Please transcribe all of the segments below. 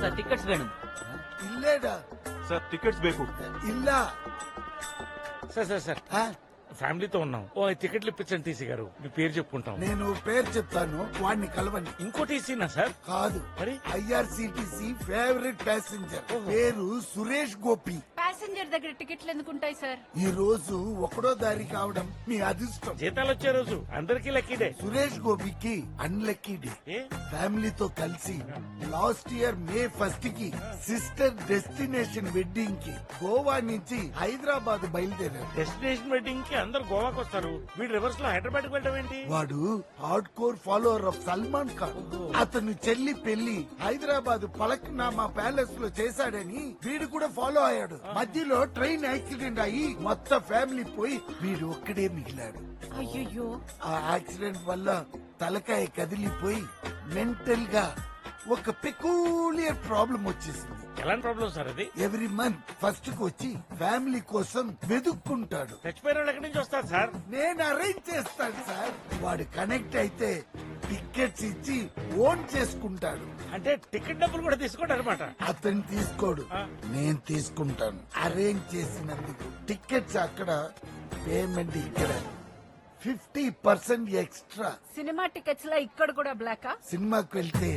Sir tickets ಬೇணும் ಇಲ್ಲೇಡ sir tickets బేకు ಇಲ್ಲ sir ఫ్యామిలీతో ఉన్నాం ఓ టికెట్లు ఇప్పించండి టీసీ గారు మీ పేరు చెప్పుకుంటాం నేను పేరు చెప్తాను వాడిని కలవండి. ఇంకో టీసీనా సార్ కాదు, మరి? ఐఆర్సిటిసి ఫేవరెట్ ప్యాసింజర్ పేరు సురేష్ గోపి. ప్యాసింజర్ దగ్గర టికెట్లు ఎందుకుంటాయి సార్? ఈ రోజు ఒకడో దారి కావడం మీ అదృష్టం. జీతాలు వచ్చే రోజు అందరికీ లక్కీడే. సురేష్ గోపికి అన్లక్కీ డే. ఏ? ఫ్యామిలీతో కలిసి లాస్ట్ ఇయర్ మే 1 కి సిస్టర్ డెస్టినేషన్ వెడ్డింగ్ కి గోవా నుంచి హైదరాబాద్ బయలుదేరారు. డెస్టినేషన్ వెడ్డింగ్ కి అందరు గోవాకి వస్తారు, వీడు రివర్స్ లో హైదరాబాద్ కి వెళ్ళడం ఏంటి? వాడు hard core follower of Salman Khan. అతను చెల్లి పెళ్లి హైదరాబాద్ పలక్నామా ప్యాలెస్ లో చేశాడని వీడు కూడా ఫాలో అయ్యాడు. మధ్యలో ట్రైన్ యాక్సిడెంట్ అయ్యి మొత్తం ఫ్యామిలీ పోయి వీడు ఒక్కడే మిగిలాడు. అయ్యో, ఆ యాక్సిడెంట్ వల్ల తలకాయ కదిలిపోయి మెంటల్ గా ఒక పెకూలియర్ ప్రాబ్లం వచ్చేసింది. ఎలాంటి ప్రాబ్లం సార్ అది? ఎవ్రీ మంత్ ఫస్ట్ కు వచ్చి ఫ్యామిలీ కోసం వెతుక్కుంటాడు. చచ్చిపోయిన వాళ్ళు ఎక్కడి నుంచి వస్తారు సార్? నేను అరేంజ్ చేస్తాను సార్. వాడు కనెక్ట్ అయితే టికెట్స్ ఇచ్చి ఓన్ చేసుకుంటాడు. అంటే టికెట్ డబ్బులు కూడా తీసుకోండి అనమాట. అతను తీసుకోడు, ఆ. నేను తీసుకుంటాను. అరేంజ్ చేసినందుకు టికెట్స్ అక్కడ, పేమెంట్ ఇక్కడ. 50% ఎక్స్ట్రా. సినిమా టికెట్స్ లో ఇక్కడ కూడా బ్లాకా? సినిమాకి వెళ్తే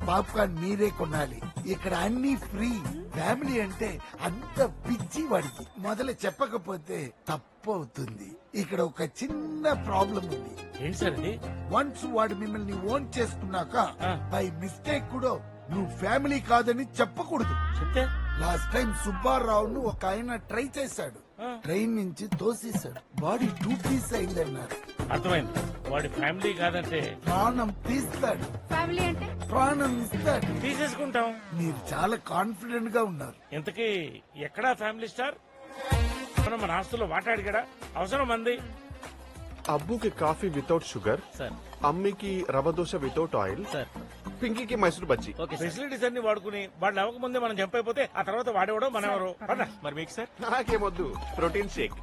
పాప్కార్న్ మీరే కొనాలి, ఇక్కడ అన్ని ఫ్రీ. ఫ్యామిలీ అంటే అంత పిచ్చి వాడికి. మొదలు చెప్పకపోతే తప్పు అవుతుంది. ఇక్కడ ఒక చిన్న ప్రాబ్లం ఉంది. ఏంటి సార్ ఇది? వన్స్ వాడు మిమ్మల్ని ఓన్ చేసుకున్నాక ఆ. బై మిస్టేక్ కూడా నువ్వు ఫ్యామిలీ కాదని చెప్పకూడదు. చెప్తే లాస్ట్ టైం సుబ్బారావును ఒక ఆయన ట్రై చేశాడు, ఆ. ట్రైన్ నుంచి తోసేశాడు. Body 2 piece అయిందన్నారు. అర్థమైంది. వాడి ఫ్యామిలీ కాదంటే ప్రాణం తీస్తాడు, ఫ్యామిలీ అంటే ప్రాణం ఇస్తాడు. తీసేసుకుంటాం. మీరు చాలా కాన్ఫిడెంట్ గా ఉన్నారు. ఇంతకీ ఎక్కడా ఫ్యామిలీ స్టార్? మనం మన ఆస్తుల్లో వాటాడిగడా అవసరం మంది. అబ్బుకి కాఫీ వితౌట్ షుగర్, సార్ అమ్మికి rava dosa without oil, sir పింకీకి Mysore bajji. Okay sir. Facilities అన్ని వాడుకుని వాళ్ళు అవ్వకముందే మనం జంప్ అయిపోతే ఆ తర్వాత వాడేవడం మనం ఎవరు? పద. మరి మీకు సార్? నాకేమొద్దు, ప్రోటీన్ షేక్.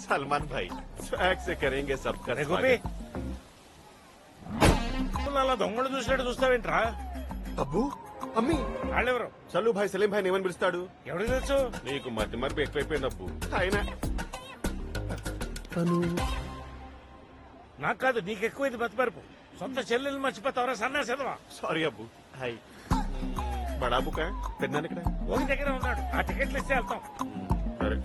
సల్మాన్ భాయ్ స్వాగ్ సే కరేంగే సబ్కా రే గోపి, స్వాగత్. అలా దొంగలు చూసినట్టు చూస్తావేంట్రా? అబ్బు, అమ్మి, వాళ్ళెవరు? సల్లు భాయ్ సలీం భాయ్ ఏమని పిలుస్తాడు? ఎవరికి తెలుసు? నీకు మధ్య మరపు ఎక్కువైపోయింది అబ్బు. అయినా తను నాకు కాదు, నీకు ఎక్కువ ఇది బతిపరుపు. సొంత చెల్లెలు మర్చిపోతావరా సన్నాసేదవా? సారీ అబ్బు. హాయ్. బడా అబ్బు కా పెద్దనాన్న ఇక్కడ? ఒక దగ్గర ఉన్నాడు, ఆ టికెట్లు ఇస్తే వెళ్తాం. సరే,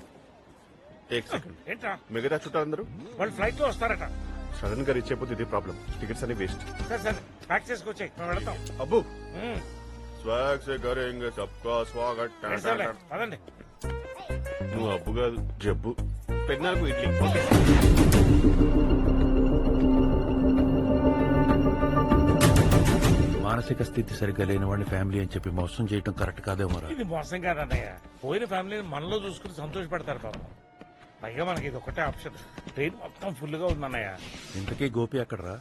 ఏక్ సెకండ్. ఏంట్రా? మిగతా చుట్టాలందరూ వాళ్ళు ఫ్లైట్ లో వస్తారట. సడన్ గా రీచ్ అయిపోతే ఇది ప్రాబ్లం. టికెట్స్ అన్ని వేస్ట్. సరే సరే, ప్యాక్ చేసుకొచ్చాయి, మేము వెళ్తాం. అబ్బు, ఉమ్, స్వాగ్ సే కరేంగే సబ్కా స్వాగత్. సరే, సరేలే, పదండి. నువ్వు అబ్బు కాదు, జబ్బు. పెద్దనాన్నకు ఇడ్లీ. ఓకే. మానసిక స్థితి సరిగ్గా లేని వాడిని ఫ్యామిలీ అని చెప్పి మోసం చేయడం కరెక్ట్ కాదేమోరా. ఇది మోసం కాదన్నయ్య. పోయిన ఫ్యామిలీని మనలో చూసుకుని సంతోషపడతారు పాపం. పైగా మనకి ఇది ఒకటే ఆప్షన్. ట్రైన్ మొత్తం ఫుల్ గా ఉందన్నయ్య. ఇంతకీ గోపి అక్కడరా?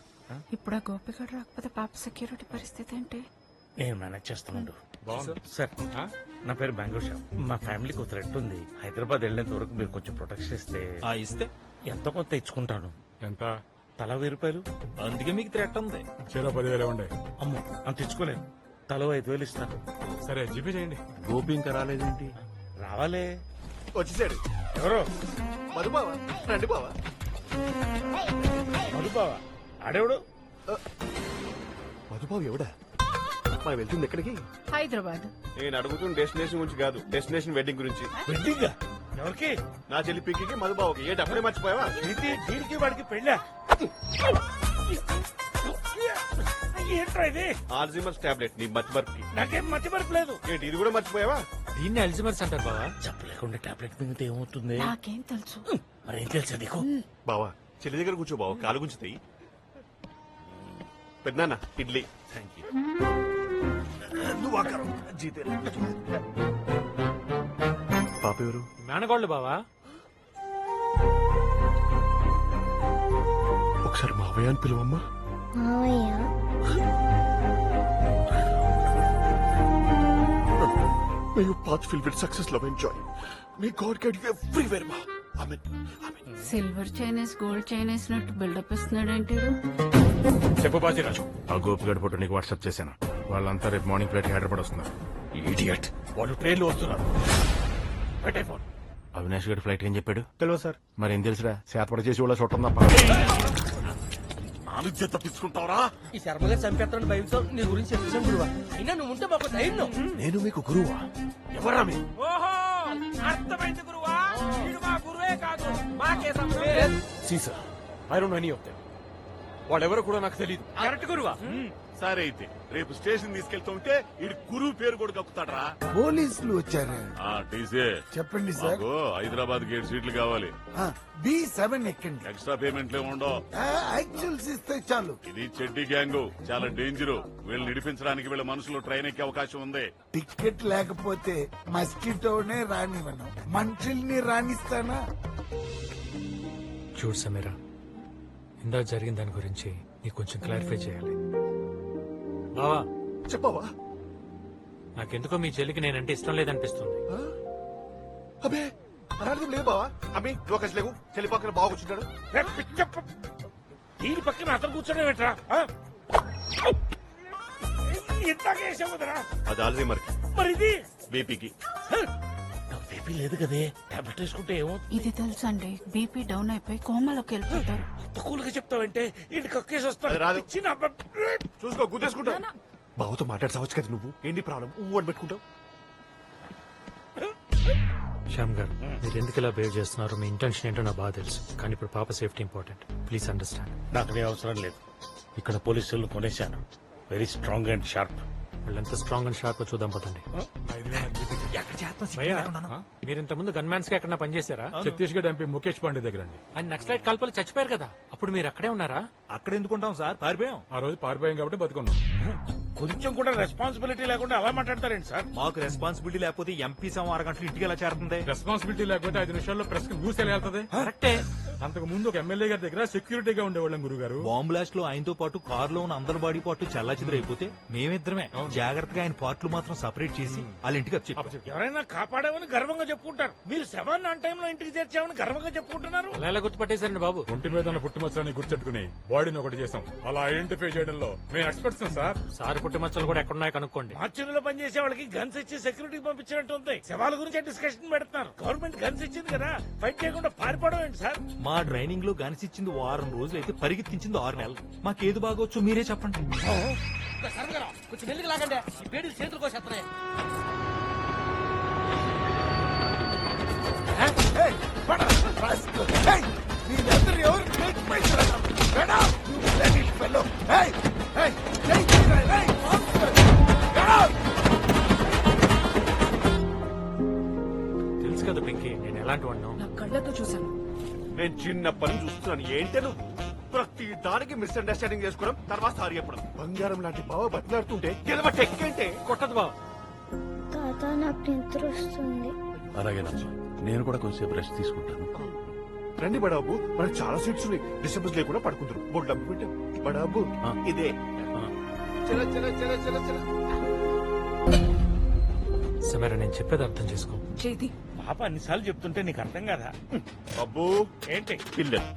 ఇప్పుడు ఆ గోపిగడు రాకపోతే పాప సెక్యూరిటీ పరిస్థితి ఏంటి? నేను మేనేజ్ చేస్తున్నాడు. సార్, నా పేరు బెంగళూరు షా. మా ఫ్యామిలీకి ఒక థ్రెట్ ఉంది. హైదరాబాద్ వెళ్ళేంత వరకు మీరు కొంచెం ప్రొటెక్షన్ ఇస్తే ఇస్తే ఎంతో కొంత ఇచ్చుకుంటాను. ఎంత? తల 1000 రూపాయలు. అందుకే మీకు థ్రెట్ ఉంది. చలో 10,000 ఇవ్వండి. అమ్మో, అంత ఇచ్చుకోలేను. తలో 5,000 ఇస్తాను. సరే జీపే చేయండి. గోపి ఇంకా రాలేదేంటి? రావాలే. వచ్చేసాడు. ఎవరో మధు బావా, రండి బావా. మధుబావా? ఆడేవుడు? మధుబాబు ఎవడా? మనం వెళ్తుంది ఎక్కడికి? హైదరాబాద్. నేను అడుగుతున్న డెస్టినేషన్ గురించి కాదు, డెస్టినేషన్ వెడ్డింగ్ గురించి. వెడ్డింగ్? ఎవరికి? నా చెల్లి పిక్కి మధుబాబుకి. ఏంటి అప్పుడే మర్చిపోయావా? ఏంటి దీనికి వాడికి పెళ్ళా? ఏంట్రా ఇది? ఆల్జిమర్స్ టాబ్లెట్ నీ మర్చిమర్పుకి. నాకేం మతిమరుపు లేదు. ఏంటి ఇది కూడా మర్చిపోయావా? దీన్ని అల్జిమర్స్ అంటారు బావా. చెప్పలేకుండా టాబ్లెట్ మింగితే ఏమవుతుంది? నాకేం తెలుసు? మరేం తెలుసా నీకు? బావా, చెల్లి దగ్గర కూర్చో బావా, కాలు గుంచుతాయి. పెద్దనాన్న ఇడ్లీ. Thank you. పాప ఎవరు? మేనగోళ్ళు బావా. ఒకసారి మావయ్య అని పిలువమ్మా. May your path filled with success, love and joy. May God guide you everywhere, ma. Amen. Amen. Silver Chinese gold Chinese నట్టు బిల్డప్ ఇస్తున్నాడు ఏంటి? చెప్పు బాజీరాజు. ఆ గోపిగడ్ ఫోటో నీకు వాట్సాప్ చేశాను. వాళ్ళంతా రేపు మార్నింగ్ ఫ్లైట్ హైదరాబాద్ వస్తున్నారు. ఇడియట్, వాళ్ళు ట్రైన్లో వస్తున్నారు. పెట్టే ఫోన్. అవినాష్ గారి ఫ్లైట్ ఏం చెప్పాడు? తెలియదు సార్. మరి ఏం తెలుసురా? చేతపడ చేసి వాళ్ళ చూడటం తప్ప. నాలుగు తప్పించుకుంటావరా? ఈ శర్మగా చంపేస్తాను భయంతో నీ గురించి చెప్పేసాను గురువా. అయినా నువ్వు ఉంటే మాకు ధైర్యం. నేను మీకు గురువా? ఎవరా మీ? ఓహో అర్థమైంది గురువా, వీడు మా గురువే కాదు మాకే సీసా, I don't know any of them. వాళ్ళెవరో కూడా నాకు తెలియదు. కరెక్ట్ గురువా. సరే అయితే రేపు స్టేషన్ తీసుకెళ్తుంటే ఈ గురువు పేరు కూడా కక్కుతాడరా? పోలీసులు వచ్చారు. టీసీ చెప్పండి సార్. హైదరాబాద్ కి 7 సీట్లు కావాలి. B7 ఎక్కండి. ఎక్స్ట్రా పేమెంట్లు ఉండవు. యాక్చువల్స్ ఇస్తే చాలు. ఇది చెడ్డి గ్యాంగ్, చాలా డేంజర్. వీళ్ళు నిడిపించడానికి వీళ్ళ మనుషులు ట్రైన్ ఎక్కే అవకాశం ఉంది. టికెట్ లేకపోతే మస్కిటోనే రానివ్వను, మనుషుల్ని రాణిస్తానా? చూడు సమీరా, ఇందా జరిగిన దాని గురించి నీకు కొంచెం క్లారిఫై చేయాలి. బావా, చెప్పవా? నాకెందుకో మీ చెల్లికి నేనంటే ఇష్టం లేదనిపిస్తుంది. అబే అలాంటిది లేదు బావా. అమ్మి లోకేష్ లేవు, చెల్లి పక్కన బాగా కూర్చుంటాడు. దీని పక్కన అతను కూర్చొని పెట్టరా? ఇంతకే వేసావుదరా? అది ఆల్రెడీ మరి ఇది బీపీకి. నాకు బీపీ లేదు కదే. టాబ్లెట్ వేసుకుంటే ఏమో. ఇది తెలుసండి, బీపీ డౌన్ అయిపోయి కోమాలోకి వెళ్ళిపోతారు. తక్కువగా చెప్తావంటే ఇంటి కక్కేసి అది రాదు. వస్తాను. చిన్న చూసుకో, గుద్దేసుకుంటా. బావతో మాట్లాడసావచ్చు కదా నువ్వు. ఏంటి ప్రాబ్లం? అని పెట్టుకుంటావు. శ్యామ్ గారు, మీరు ఎందుకు ఇలా బిహేవ్ చేస్తున్నారు? మీ ఇంటెన్షన్ ఏంటో నాకు బాగా తెలుసు, కానీ ఇప్పుడు పాప సేఫ్టీ ఇంపార్టెంట్. Please understand. నాకు నీ అవసరం లేదు. ఇక్కడ పోలీసులు కొనేశాను. Very strong and sharp. వాళ్ళు ఎంత స్ట్రాంగ్ అండ్ షార్ప్ చూద్దాం పదండి. భయ్యా, మీరు ఇంత ముందు గన్ మ్యాన్స్ కి ఎక్కడన్నా పనిచేశారా? ఛత్తీస్గఢ్ ఎంపీ ముఖేష్ పాండే దగ్గర అండి. ఆయన నక్సలైట్ కాల్పలు చచ్చిపోయారు కదా, అప్పుడు మీరు అక్కడే ఉన్నారా? అక్కడ ఎందుకుంటాం సార్, పారిపోయాం. ఆ రోజు పారిపోయాం కాబట్టి బతుకున్నాం. కొంచెం కూడా రెస్పాన్సిబిలిటీ లేకుండా అలా మాట్లాడతారేంటి సార్? మాకు రెస్పాన్సిబిలిటీ లేకపోతే ఎంపీ సమ 6 గంటలు ఇంటికి ఎలా చేరుతుంది? రెస్పాన్సిబిలిటీ లేకపోతే 5 నిమిషాల్లో ప్రెస్ కి న్యూస్ ఎలా వెళ్తుంది? కరెక్టే. అంతకు ముందు ఒక ఎమ్మెల్యే గారి దగ్గర సెక్యూరిటీగా ఉండేవాళ్ళం గురుగారు. బాంబ్ బ్లాస్ట్ లో ఆయనతో పాటు కారులో ఉన్న అందరి బాడీ పార్ట్లు చల్లాచెదరైపోతే మేమిద్దరమే జాగ్రత్తగా ఆయన పార్ట్లు మాత్రం సెపరేట్ చేసి వాళ్ళ ఇంటికి అప్పచెప్పాం. ఎవరైనా కాపాడామని గర్వంగా చెప్పుకుంటారు. మీరు 7 ఆన్ టైంలో ఇంటికి చేర్చామని గర్వంగా చెప్పుకుంటున్నారు. అలా ఎలా గుర్తుపట్టేశారండి బాబు? ఒంటి మీద ఉన్న పుట్టుమచ్చని గుర్తెట్టుకుని బాడీని ఒకటి చేసాం. అలా ఐడెంటిఫై చేయడంలో మేము ఎక్స్పర్ట్స్ సార్. సార్ పుట్టిమచ్చలు కూడా ఎక్కడున్నాయో కనుక్కోండి. మార్చురీలో పనిచేసే వాళ్ళకి గన్స్ ఇచ్చి సెక్యూరిటీ పంపించినట్టు ఉంది. శవాల గురించి డిస్కషన్ పెడుతున్నారు. గవర్నమెంట్ గన్స్ ఇచ్చింది కదా, ఫైట్ చేయకుండా పారిపోవడం ఏంటి సార్? మా ట్రైనింగ్ లో గనిసిచ్చింది 6 రోజులు అయితే పరిగెత్తించింది 6 నెలలు. మాకేది బాగోచ్చు మీరే చెప్పండి. శర్మగారు కొంచెం మెల్లిగా లాగండి, ఈ పేడీలు చేతులు కోసేస్తున్నాయి. మీరందరూ ఎవరు? Get out, you bloody fellow. Hey, hey, hey, hey, monster. Get out. తెలుసు కదా పింకీ, నేను ఎలాంటి వాడినో. నా కళ్ళతో చూశాను. నేను చిన్నప్పటి నుంచి చూస్తున్నాను. ఏంటే నువ్వు ప్రతి దానికి మిస్అండర్స్టాండింగ్ చేసుకోవడం, తర్వాత సారీ చెప్పడం. బంగారం లాంటి బావ బతిలాడుతుంటే గెలవ టెక్కేంటే కొట్టదు బావ. తాత నాకు నిద్ర వస్తుంది. అలాగే నచ్చ, నేను కూడా కొంచెంసేపు రెస్ట్ తీసుకుంటాను. రండి బడాబు, మనకు చాలా సీట్స్ ఉన్నాయి. డిస్టర్బెన్స్ లేకుండా పడుకుంటారు. బోర్డు డబ్బు పెట్టాం బడాబు. ఇదే చల చల చల చల చల. సమీరా, నేను చెప్పేది అర్థం చేసుకో. చేతి పాప అన్నిసార్లు చెప్తుంటే నీకు అర్థం కదా? అబ్బో ఏంటి పిల్లలు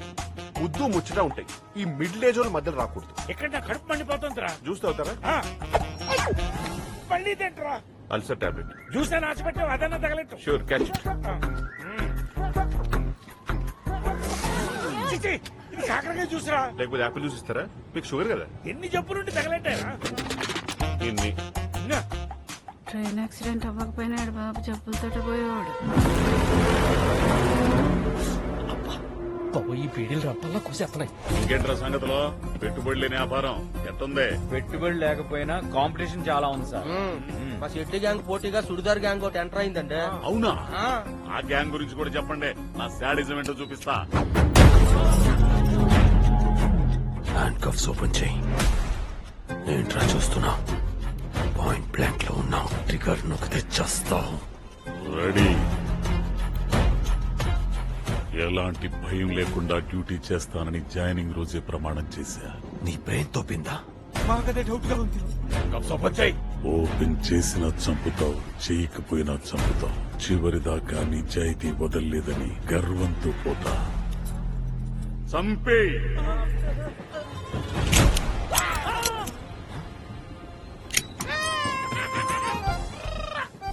ముద్దు ముచ్చట ఉంటాయి. ఈ మిడిల్ ఏజ్ వాళ్ళ మధ్యలో రాకూడదు. ఎక్కడ నా కడుపు మండిపోతుందిరా. జ్యూస్ తాగుతారా? మళ్ళీ తింటరా. Ulcer tablet. జ్యూస్ అని ఆశపెట్టావు, అదన్నా తగలెట్టు. Sure catch. చిచి, ఇది కాకరకాయ జ్యూస్రా. లేకపోతే యాపిల్ జ్యూస్ ఇస్తారా? మీకు షుగర్ కదా. ఎన్ని జబ్బులుండి తగలెట్టారా? ఇన్ని ట్రైన్ యాక్సిడెంట్ అవ్వకపోయినాడు బాబు, జబ్బులతో పోయేవాడు. ఈ పీడీలు రప్పల్లా కోసేస్తున్నాయి. ఇంకేంట్రా సంగతిలో? పెట్టుబడి లేని వ్యాపారం ఎట్టుంది? పెట్టుబడి లేకపోయినా కాంపిటీషన్ చాలా ఉంది సార్. మా షెట్టి గ్యాంగ్ పోటీగా సుడిదార్ గ్యాంగ్ ఒకటి ఎంటర్ అయిందండి. అవునా? ఆ గ్యాంగ్ గురించి కూడా చెప్పండి. నా శాడిజం ఏంటో చూపిస్తా. హ్యాండ్ కఫ్స్ ఓపెన్ చేయి. ఏంట్రా చూస్తున్నా? పాయింట్ బ్లాంక్ లో ఉన్నావు. ట్రిగర్ నొక్కితే చస్తావు. రెడీ. ఎలాంటి భయం లేకుండా డ్యూటీ చేస్తానని జాయినింగ్ రోజే ప్రమాణం చేశా. నీ బ్రెయిన్ తోపిందా? మాకదే డౌట్ గా ఉంది. ఓపెన్ చేసినా చంపుతావు, చేయకపోయినా చంపుతావు. చివరిదాకా నిజాయితీ వదల్లేదని గర్వంతో పోతా. చంపే.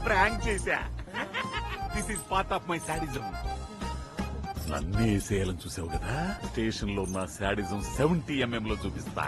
ప్రాంక్ చేశా. This is part of my sadism. నన్నే వేసేయాలని చూసావు కదా, స్టేషన్ లో ఉన్న సాడిజం 70 mm లో చూపిస్తా.